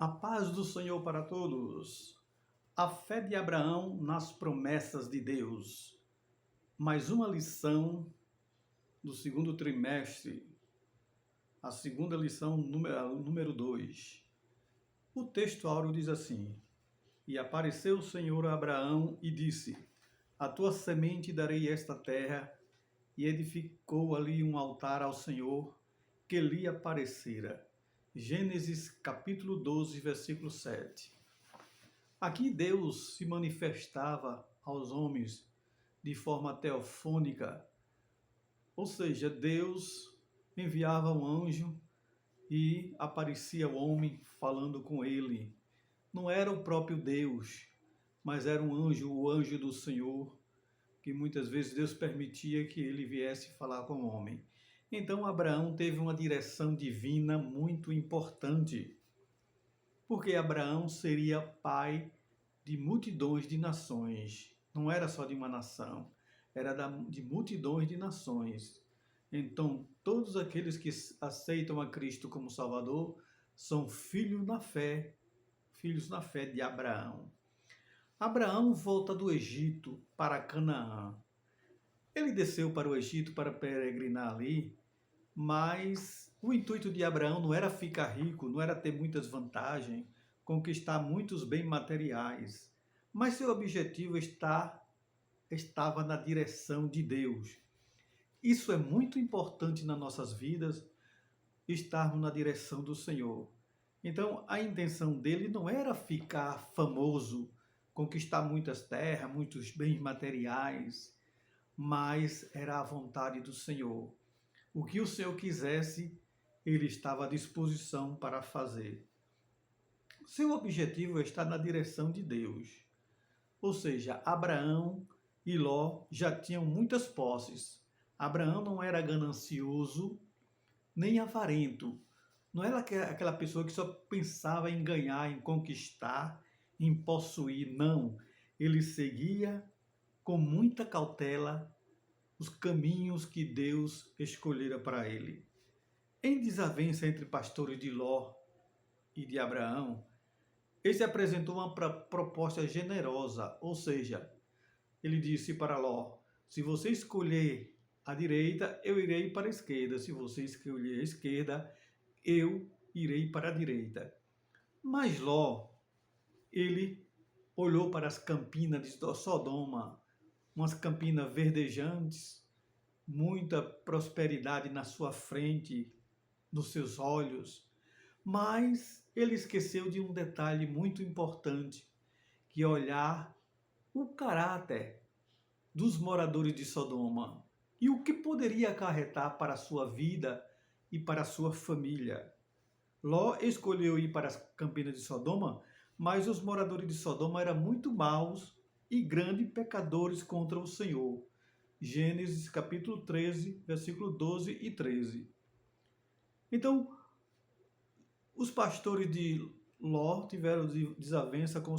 A paz do Senhor para todos. A fé de Abraão nas promessas de Deus. Mais uma lição do segundo trimestre. A segunda lição, número 2. O texto áureo diz assim: E apareceu o Senhor a Abraão e disse: A tua semente darei esta terra. E edificou ali um altar ao Senhor que lhe aparecera. Gênesis capítulo 12, versículo 7. Aqui Deus se manifestava aos homens de forma teofônica, ou seja, Deus enviava um anjo e aparecia o homem falando com ele. Não era o próprio Deus, mas era um anjo, o anjo do Senhor, que muitas vezes Deus permitia que ele viesse falar com o homem. Então Abraão teve uma direção divina muito importante, porque Abraão seria pai de multidões de nações. Não era só de uma nação, era de multidões de nações. Então, todos aqueles que aceitam a Cristo como Salvador são filhos na fé de Abraão. Abraão volta do Egito para Canaã. Ele desceu para o Egito para peregrinar ali, mas o intuito de Abraão não era ficar rico, não era ter muitas vantagens, conquistar muitos bens materiais, mas seu objetivo estava na direção de Deus. Isso é muito importante nas nossas vidas, estarmos na direção do Senhor. Então, a intenção dele não era ficar famoso, conquistar muitas terras, muitos bens materiais, mas era a vontade do Senhor. O que o Senhor quisesse, ele estava à disposição para fazer. Seu objetivo é estar na direção de Deus. Ou seja, Abraão e Ló já tinham muitas posses. Abraão não era ganancioso, nem avarento. Não era aquela pessoa que só pensava em ganhar, em conquistar, em possuir. Não. Ele seguia com muita cautela os caminhos que Deus escolhera para ele. Em desavença entre pastores de Ló e de Abraão, ele apresentou uma proposta generosa, ou seja, ele disse para Ló: se você escolher a direita, eu irei para a esquerda. Se você escolher a esquerda, eu irei para a direita. Mas Ló, ele olhou para as campinas de Sodoma, umas campinas verdejantes, muita prosperidade na sua frente, nos seus olhos, mas ele esqueceu de um detalhe muito importante, que é olhar o caráter dos moradores de Sodoma e o que poderia acarretar para a sua vida e para a sua família. Ló escolheu ir para as campinas de Sodoma, mas os moradores de Sodoma eram muito maus e grandes pecadores contra o Senhor. Gênesis capítulo 13, versículo 12 e 13. Então, os pastores de Ló tiveram desavença com